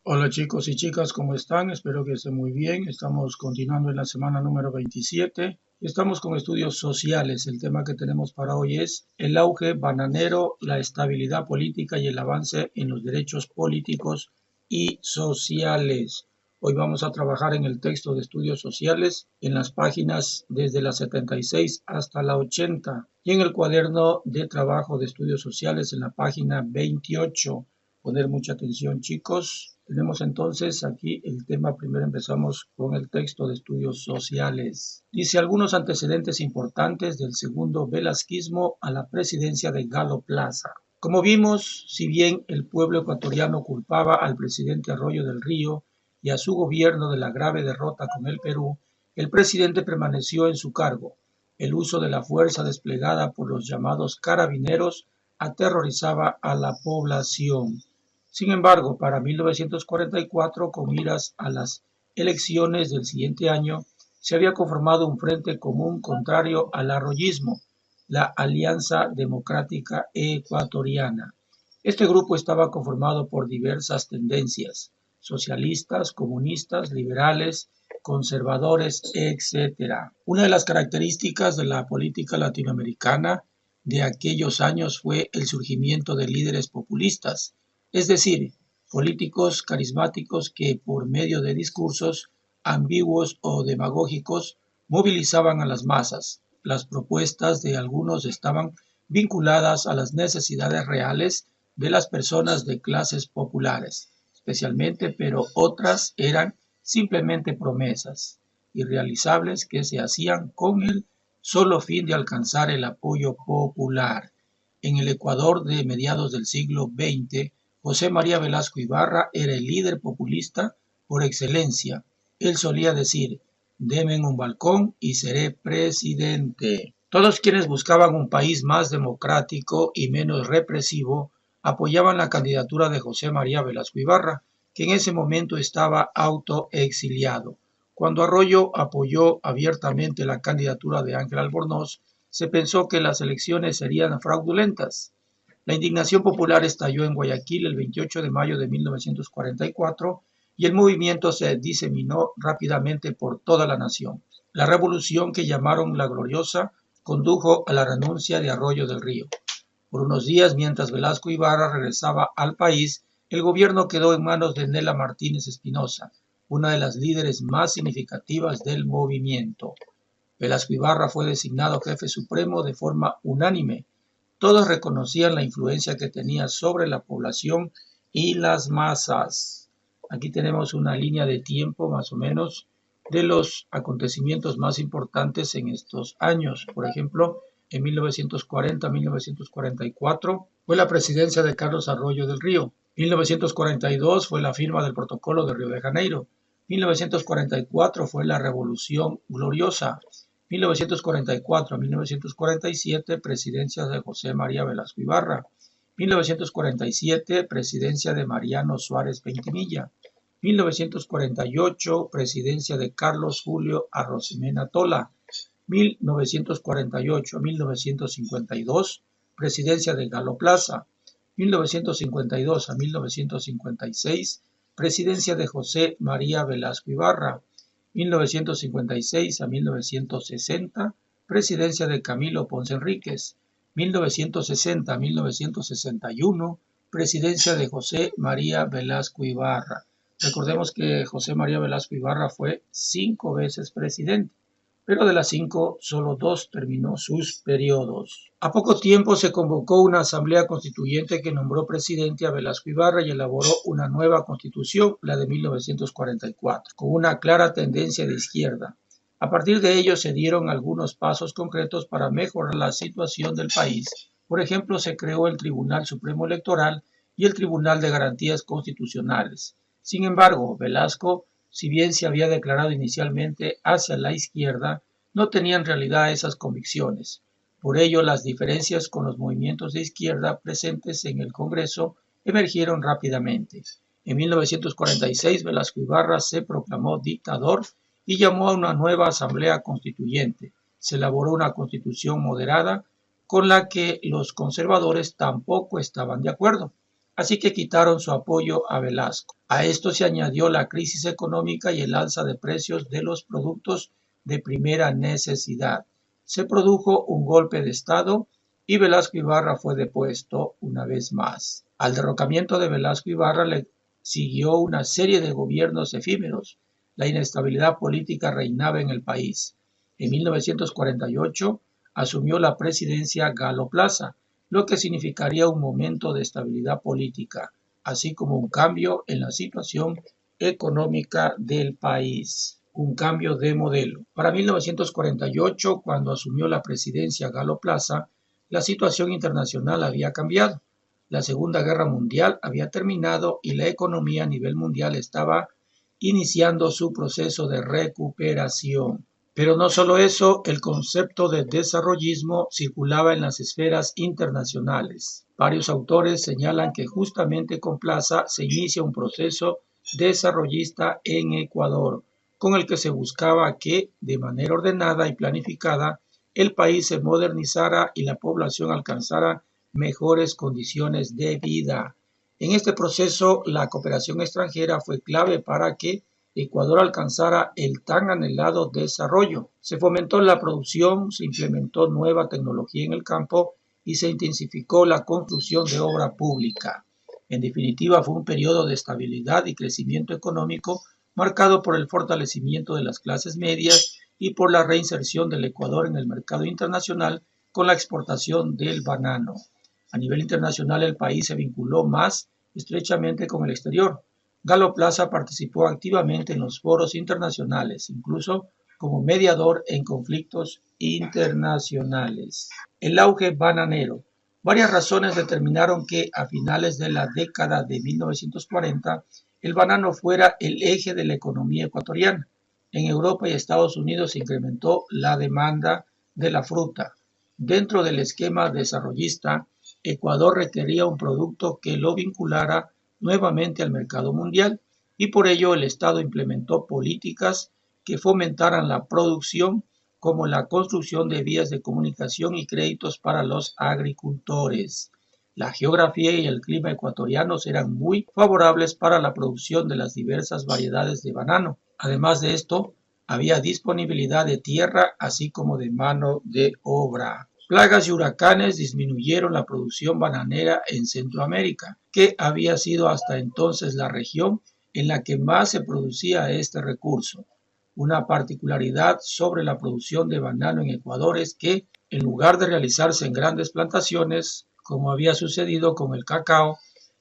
Hola chicos y chicas, ¿cómo están? Espero que estén muy bien. Estamos continuando en la semana número 27 y estamos con estudios sociales. El tema que tenemos para hoy es el auge bananero, la estabilidad política y el avance en los derechos políticos y sociales. Hoy vamos a trabajar en el texto de estudios sociales en las páginas desde la 76 hasta la 80 y en el cuaderno de trabajo de estudios sociales en la página 28. Poner mucha atención, chicos. Tenemos entonces aquí el tema. Primero empezamos con el texto de estudios sociales. Dice algunos antecedentes importantes del segundo velasquismo a la presidencia de Galo Plaza. Como vimos, si bien el pueblo ecuatoriano culpaba al presidente Arroyo del Río y a su gobierno de la grave derrota con el Perú, el presidente permaneció en su cargo. El uso de la fuerza desplegada por los llamados carabineros aterrorizaba a la población. Sin embargo, para 1944, con miras a las elecciones del siguiente año, se había conformado un frente común contrario al arroyismo, la Alianza Democrática Ecuatoriana. Este grupo estaba conformado por diversas tendencias: socialistas, comunistas, liberales, conservadores, etc. Una de las características de la política latinoamericana de aquellos años fue el surgimiento de líderes populistas, es decir, políticos carismáticos que por medio de discursos ambiguos o demagógicos movilizaban a las masas. Las propuestas de algunos estaban vinculadas a las necesidades reales de las personas de clases populares, especialmente, pero otras eran simplemente promesas irrealizables que se hacían con el solo fin de alcanzar el apoyo popular. En el Ecuador de mediados del siglo XX, José María Velasco Ibarra era el líder populista por excelencia. Él solía decir: "Deme un balcón y seré presidente". Todos quienes buscaban un país más democrático y menos represivo apoyaban la candidatura de José María Velasco Ibarra, que en ese momento estaba autoexiliado. Cuando Arroyo apoyó abiertamente la candidatura de Ángel Albornoz, se pensó que las elecciones serían fraudulentas. La indignación popular estalló en Guayaquil el 28 de mayo de 1944 y el movimiento se diseminó rápidamente por toda la nación. La revolución, que llamaron la Gloriosa, condujo a la renuncia de Arroyo del Río. Por unos días, mientras Velasco Ibarra regresaba al país, el gobierno quedó en manos de Nela Martínez Espinosa, una de las líderes más significativas del movimiento. Velasco Ibarra fue designado jefe supremo de forma unánime. Todos reconocían la influencia que tenía sobre la población y las masas. Aquí tenemos una línea de tiempo más o menos de los acontecimientos más importantes en estos años. Por ejemplo, en 1940-1944 fue la presidencia de Carlos Arroyo del Río. 1942 fue la firma del Protocolo de Río de Janeiro. 1944 fue la Revolución Gloriosa. 1944 a 1947, presidencia de José María Velasco Ibarra. 1947, presidencia de Mariano Suárez Pentimilla. 1948, presidencia de Carlos Julio Arrosemena Tola. 1948 a 1952, presidencia de Galo Plaza. 1952 a 1956, presidencia de José María Velasco Ibarra. 1956 a 1960, presidencia de Camilo Ponce Enríquez. 1960 a 1961, presidencia de José María Velasco Ibarra. Recordemos que José María Velasco Ibarra fue 5 veces presidente, pero de las 5, solo 2 terminó sus periodos. A poco tiempo se convocó una asamblea constituyente que nombró presidente a Velasco Ibarra y elaboró una nueva constitución, la de 1944, con una clara tendencia de izquierda. A partir de ello se dieron algunos pasos concretos para mejorar la situación del país. Por ejemplo, se creó el Tribunal Supremo Electoral y el Tribunal de Garantías Constitucionales. Sin embargo, Velasco, si bien se había declarado inicialmente hacia la izquierda, no tenía en realidad esas convicciones. Por ello, las diferencias con los movimientos de izquierda presentes en el Congreso emergieron rápidamente. En 1946, Velasco Ibarra se proclamó dictador y llamó a una nueva asamblea constituyente. Se elaboró una constitución moderada con la que los conservadores tampoco estaban de acuerdo. así que quitaron su apoyo a Velasco. A esto se añadió la crisis económica y el alza de precios de los productos de primera necesidad. Se produjo un golpe de Estado y Velasco Ibarra fue depuesto una vez más. Al derrocamiento de Velasco Ibarra le siguió una serie de gobiernos efímeros. La inestabilidad política reinaba en el país. En 1948 asumió la presidencia Galo Plaza, lo que significaría un momento de estabilidad política, así como un cambio en la situación económica del país, un cambio de modelo. Para 1948, cuando asumió la presidencia Galo Plaza, la situación internacional había cambiado. La Segunda Guerra Mundial había terminado y la economía a nivel mundial estaba iniciando su proceso de recuperación. Pero no solo eso, el concepto de desarrollismo circulaba en las esferas internacionales. Varios autores señalan que justamente con Plaza se inicia un proceso desarrollista en Ecuador, con el que se buscaba que, de manera ordenada y planificada, el país se modernizara y la población alcanzara mejores condiciones de vida. En este proceso, la cooperación extranjera fue clave para que Ecuador alcanzara el tan anhelado desarrollo. Se fomentó la producción, se implementó nueva tecnología en el campo y se intensificó la construcción de obra pública. En definitiva, fue un periodo de estabilidad y crecimiento económico marcado por el fortalecimiento de las clases medias y por la reinserción del Ecuador en el mercado internacional con la exportación del banano. A nivel internacional, el país se vinculó más estrechamente con el exterior. Galo Plaza participó activamente en los foros internacionales, incluso como mediador en conflictos internacionales. El auge bananero. Varias razones determinaron que a finales de la década de 1940 el banano fuera el eje de la economía ecuatoriana. En Europa y Estados Unidos se incrementó la demanda de la fruta. Dentro del esquema desarrollista, Ecuador requería un producto que lo vinculara nuevamente al mercado mundial y por ello el Estado implementó políticas que fomentaran la producción, como la construcción de vías de comunicación y créditos para los agricultores. La geografía y el clima ecuatorianos eran muy favorables para la producción de las diversas variedades de banano. Además de esto, había disponibilidad de tierra así como de mano de obra. Plagas y huracanes disminuyeron la producción bananera en Centroamérica, que había sido hasta entonces la región en la que más se producía este recurso. Una particularidad sobre la producción de banano en Ecuador es que, en lugar de realizarse en grandes plantaciones, como había sucedido con el cacao,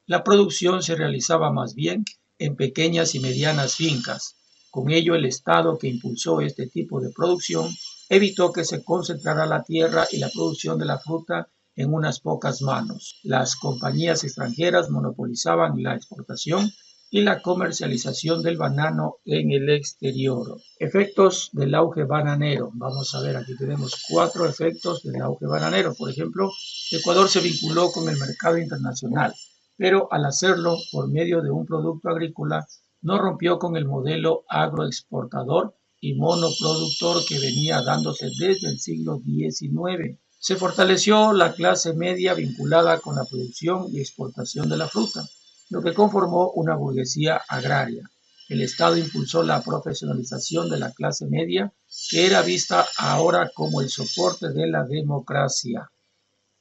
la producción se realizaba más bien en pequeñas y medianas fincas. Con ello, el Estado que impulsó este tipo de producción evitó que se concentrara la tierra y la producción de la fruta en unas pocas manos. Las compañías extranjeras monopolizaban la exportación y la comercialización del banano en el exterior. Efectos del auge bananero. Vamos a ver, aquí tenemos 4 efectos del auge bananero. Por ejemplo, Ecuador se vinculó con el mercado internacional, pero al hacerlo por medio de un producto agrícola, no rompió con el modelo agroexportador y monoproductor que venía dándose desde el siglo XIX. Se fortaleció la clase media vinculada con la producción y exportación de la fruta, lo que conformó una burguesía agraria. El Estado impulsó la profesionalización de la clase media, que era vista ahora como el soporte de la democracia.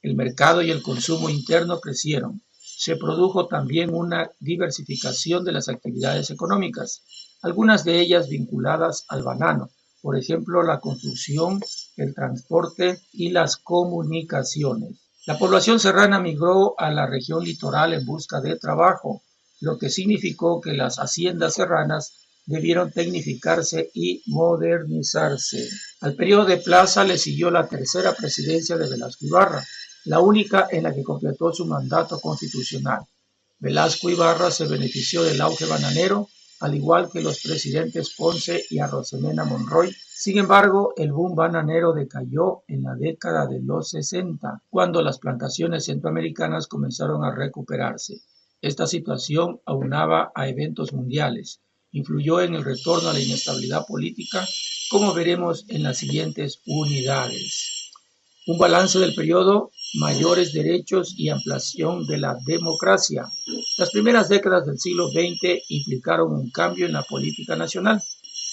El mercado y el consumo interno crecieron. Se produjo también una diversificación de las actividades económicas, algunas de ellas vinculadas al banano, por ejemplo, la construcción, el transporte y las comunicaciones. La población serrana migró a la región litoral en busca de trabajo, lo que significó que las haciendas serranas debieron tecnificarse y modernizarse. Al periodo de Plaza le siguió la tercera presidencia de Velasco Ibarra, la única en la que completó su mandato constitucional. Velasco Ibarra se benefició del auge bananero, al igual que los presidentes Ponce y Arosemena Monroy. Sin embargo, el boom bananero decayó en la década de los 60, cuando las plantaciones centroamericanas comenzaron a recuperarse. Esta situación aunaba a eventos mundiales, influyó en el retorno a la inestabilidad política, como veremos en las siguientes unidades. Un balance del periodo, mayores derechos y ampliación de la democracia. Las primeras décadas del siglo XX implicaron un cambio en la política nacional.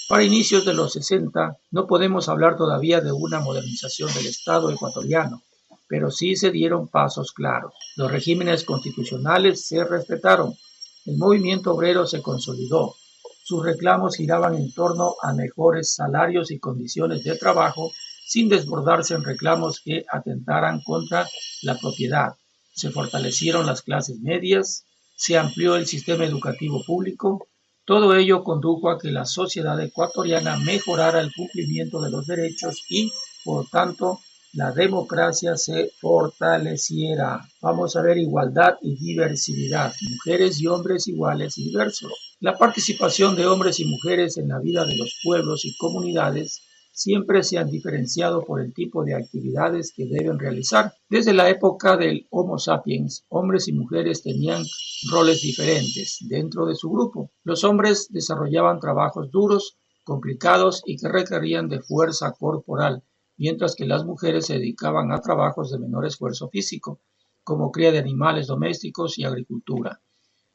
Para inicios de los 60 no podemos hablar todavía de una modernización del Estado ecuatoriano, pero sí se dieron pasos claros. Los regímenes constitucionales se respetaron. El movimiento obrero se consolidó. Sus reclamos giraban en torno a mejores salarios y condiciones de trabajo, sin desbordarse en reclamos que atentaran contra la propiedad. Se fortalecieron las clases medias, se amplió el sistema educativo público. Todo ello condujo a que la sociedad ecuatoriana mejorara el cumplimiento de los derechos y, por tanto, la democracia se fortaleciera. Vamos a ver igualdad y diversidad, mujeres y hombres iguales y diversos. La participación de hombres y mujeres en la vida de los pueblos y comunidades siempre se han diferenciado por el tipo de actividades que deben realizar. Desde la época del Homo sapiens, hombres y mujeres tenían roles diferentes dentro de su grupo. Los hombres desarrollaban trabajos duros, complicados y que requerían de fuerza corporal, mientras que las mujeres se dedicaban a trabajos de menor esfuerzo físico, como cría de animales domésticos y agricultura.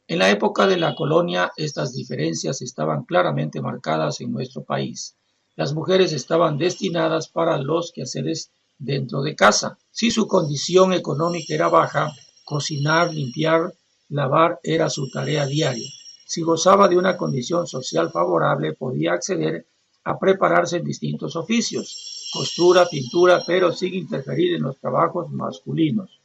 En la época de la colonia, estas diferencias estaban claramente marcadas en nuestro país. Las mujeres estaban destinadas para los quehaceres dentro de casa. Si su condición económica era baja, cocinar, limpiar, lavar era su tarea diaria. Si gozaba de una condición social favorable, podía acceder a prepararse en distintos oficios, costura, pintura, pero sin interferir en los trabajos masculinos,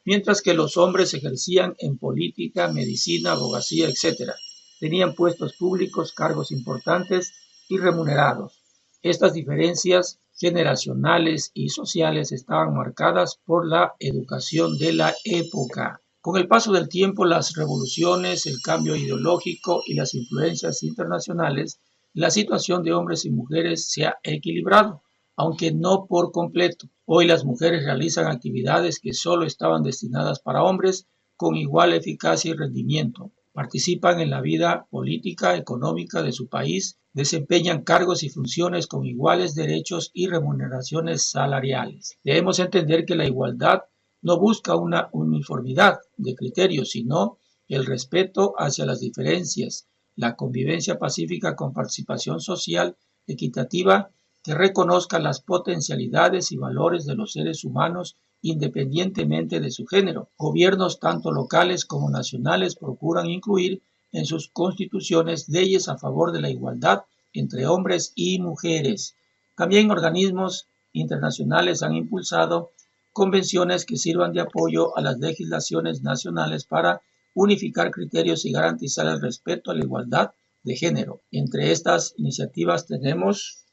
mientras que los hombres ejercían en política, medicina, abogacía, etc. Tenían puestos públicos, cargos importantes y remunerados. Estas diferencias generacionales y sociales estaban marcadas por la educación de la época. Con el paso del tiempo, las revoluciones, el cambio ideológico y las influencias internacionales, la situación de hombres y mujeres se ha equilibrado, aunque no por completo. Hoy las mujeres realizan actividades que solo estaban destinadas para hombres con igual eficacia y rendimiento. Participan en la vida política, económica de su país, desempeñan cargos y funciones con iguales derechos y remuneraciones salariales. Debemos entender que la igualdad no busca una uniformidad de criterios, sino el respeto hacia las diferencias, la convivencia pacífica con participación social equitativa que reconozca las potencialidades y valores de los seres humanos independientemente de su género. Gobiernos tanto locales como nacionales procuran incluir en sus constituciones leyes a favor de la igualdad entre hombres y mujeres. También organismos internacionales han impulsado convenciones que sirvan de apoyo a las legislaciones nacionales para unificar criterios y garantizar el respeto a la igualdad de género. Entre estas iniciativas tenemos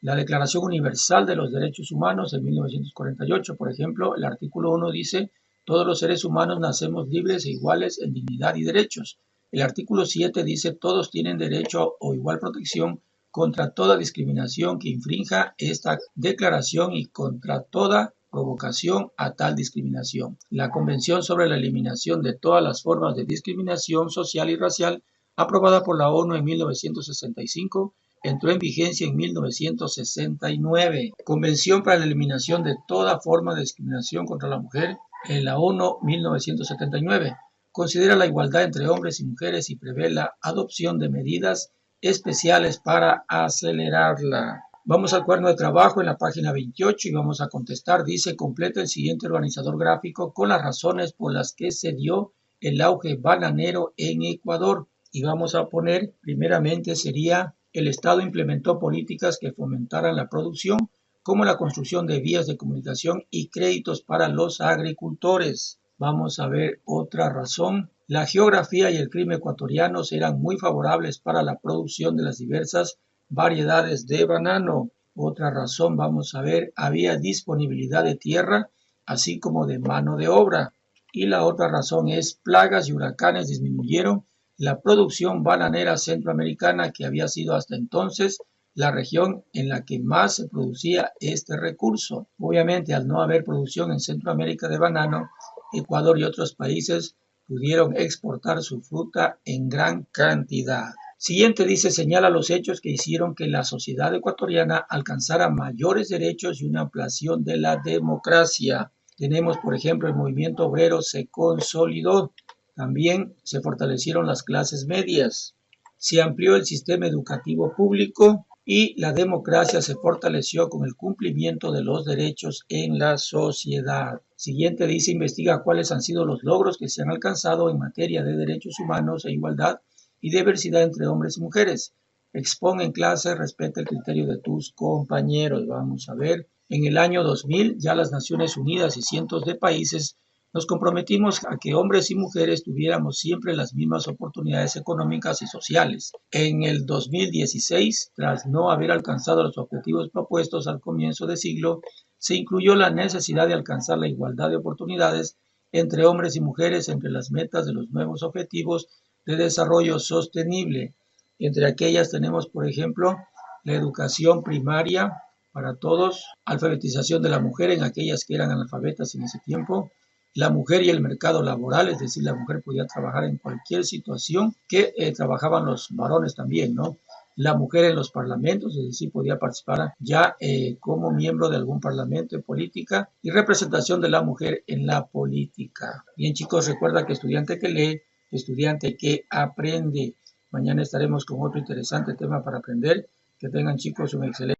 la Declaración Universal de los Derechos Humanos de 1948, por ejemplo, el artículo 1 dice: todos los seres humanos nacemos libres e iguales en dignidad y derechos. El artículo 7 dice: todos tienen derecho o igual protección contra toda discriminación que infrinja esta declaración y contra toda provocación a tal discriminación. La Convención sobre la Eliminación de todas las formas de discriminación social y racial, aprobada por la ONU en 1965, entró en vigencia en 1969. Convención para la Eliminación de toda forma de discriminación contra la mujer en la ONU 1979. Considera la igualdad entre hombres y mujeres y prevé la adopción de medidas especiales para acelerarla. Vamos al cuaderno de trabajo en la página 28 y vamos a contestar. Dice: completa el siguiente organizador gráfico con las razones por las que se dio el auge bananero en Ecuador. Y vamos a poner, primeramente sería: el Estado implementó políticas que fomentaran la producción, como la construcción de vías de comunicación y créditos para los agricultores. Vamos a ver otra razón. La geografía y el clima ecuatorianos eran muy favorables para la producción de las diversas variedades de banano. Otra razón, vamos a ver, había disponibilidad de tierra, así como de mano de obra. Y la otra razón es: plagas y huracanes disminuyeron la producción bananera centroamericana, que había sido hasta entonces la región en la que más se producía este recurso. Obviamente, al no haber producción en Centroamérica de banano, Ecuador y otros países pudieron exportar su fruta en gran cantidad. Siguiente dice, señala los hechos que hicieron que la sociedad ecuatoriana alcanzara mayores derechos y una ampliación de la democracia. Tenemos, por ejemplo, el movimiento obrero se consolidó. También se fortalecieron las clases medias. Se amplió el sistema educativo público y la democracia se fortaleció con el cumplimiento de los derechos en la sociedad. Siguiente dice, investiga cuáles han sido los logros que se han alcanzado en materia de derechos humanos e igualdad y diversidad entre hombres y mujeres. Expone en clase, respeta el criterio de tus compañeros. Vamos a ver, en el año 2000 ya las Naciones Unidas y cientos de países nos comprometimos a que hombres y mujeres tuviéramos siempre las mismas oportunidades económicas y sociales. En el 2016, tras no haber alcanzado los objetivos propuestos al comienzo del siglo, se incluyó la necesidad de alcanzar la igualdad de oportunidades entre hombres y mujeres entre las metas de los nuevos objetivos de desarrollo sostenible. Entre aquellas tenemos, por ejemplo, la educación primaria para todos, alfabetización de la mujer en aquellas que eran analfabetas en ese tiempo, la mujer y el mercado laboral, es decir, la mujer podía trabajar en cualquier situación que trabajaban los varones también, ¿no? La mujer en los parlamentos, es decir, podía participar ya como miembro de algún parlamento en política y representación de la mujer en la política. Bien, chicos, recuerda que estudiante que lee, estudiante que aprende. Mañana estaremos con otro interesante tema para aprender. Que tengan, chicos, un excelente